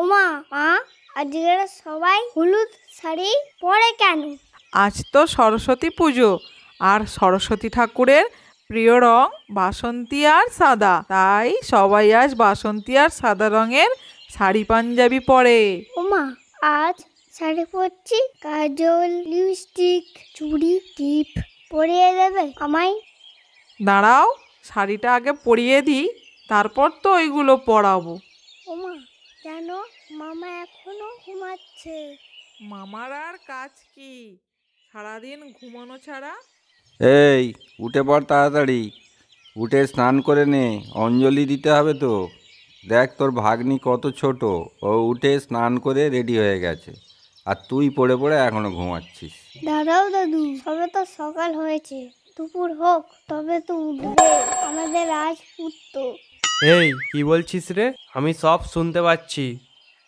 ওমা মা, আজকে সবাই হলুদ শাড়ি পরে কেন? আজ তো সরস্বতী পুজো, আর সরস্বতী ঠাকুরের প্রিয় রং বাসন্তী আর সাদা, তাই সবাই আজ বাসন্তী আর সাদা রঙের শাড়ি পাঞ্জাবি পরে। ওমা, আজ শাড়ি পরছি, কাজল, লিপস্টিক, চুড়ি, টিপ পরিয়ে দেবে আমায়? দাঁড়াও, শাড়িটা আগে পরিয়ে দিই, তারপর তো ওইগুলো পরাবো। ওমা, জানো মামা এখনো ঘুমাচ্ছে। মামার আর কাজ কি, সারাদিন ঘুমানো ছাড়া? এই উঠে পড় তাড়াতাড়ি, উঠে স্নান করে নে, অঞ্জলি দিতে হবে তো। দেখ তোর ভাগ্নি কত ছোট, ও উঠে স্নান করে রেডি হয়ে গেছে, আর তুই পড়ে পড়ে এখনো ঘুমাচ্ছিস। দাঁড়াও দাদু, সবে তো সকাল হয়েছে, দুপুর হোক তবে তো উঠবে আমাদের রাজপুত্র। এই কি বলছিস রে? আমি সব শুনতে পাচ্ছি।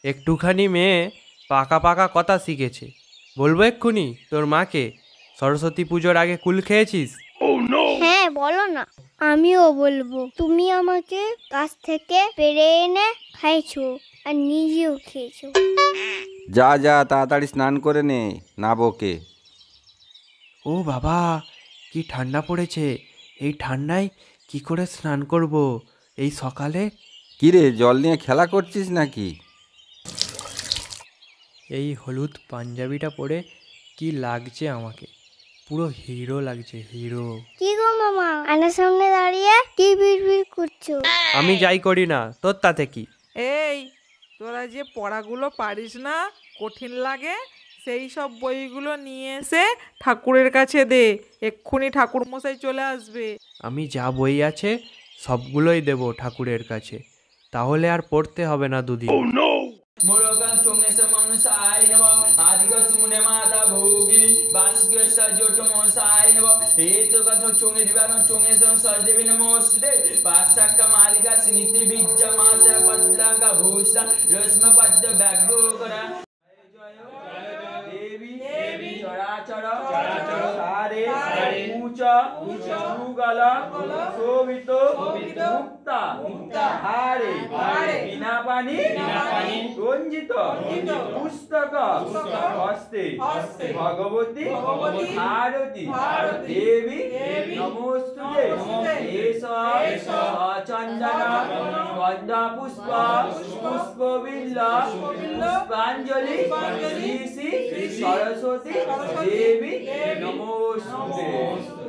একটুখানি মেয়ে পাকা পাকা কথা শিখেছে, বলবো এক্ষুনি তোর মাকে সরস্বতী পুজোর আগে কুল খেয়েছিস? হ্যাঁ বলো না, আমিও বলবো। তুমি আমাকে গাছ থেকে পেড়ে এনে খাইছো, আর নিজেও খেয়েছো। যা যা তাড়াতাড়ি স্নান করে নে, না বকে। ও বাবা, কি ঠান্ডা পড়েছে! এই ঠান্ডায় কি করে স্নান করব এই সকালে? কিরে, জল নিয়ে খেলা করছিস নাকি? এই হলুদ পাঞ্জাবিটা পরে কি লাগছে আমাকে, পুরো হিরো লাগছে, হিরো। কি গো মামা, আয়নার সামনে দাঁড়িয়ে কি বিড়বিড় করছো? আমি যাই করি না, তোর তাতে কি? এই, তোরা যে পড়াগুলো পারিস না, কঠিন লাগে, সেই সব বইগুলো নিয়ে এসে ঠাকুরের কাছে দে, এক্ষুনি ঠাকুর মশাই চলে আসবে। আমি যা বই আছে সবগুলোই দেব ঠাকুরের কাছে, তাহলে আর পড়তে হবে না দুদিন। মুরগান চঙ্গেসে মনসাই নব আদিগত মুনে মাতা ভোগিনী বাসকেশা জোট মনসাই নব হেতু কথা চঙ্গে দিবানো চঙ্গেসে সজদেবী নমস্তে পাশাকা মালিকা সিনিতি বিজ্জা মাসা পদ্লাকা ভূষা রশ্ম পদ্ম ব্যগ্র করা দেবী দেবী চরাচর চরাচর সারে উচা উচা সুগল শোভিত মুক্তা মুক্তা হারে বিনা পানি রঞ্জিত পুস্তক হস্তে ভগবতী ভারতী দেবী নমস্তুতে এষ চন্দন পদ্ম পুষ্প পুষ্পবিল্ল পুষ্পাঞ্জলি শ্রী শ্রী সরস্বতী দেবী নমস্তুতে।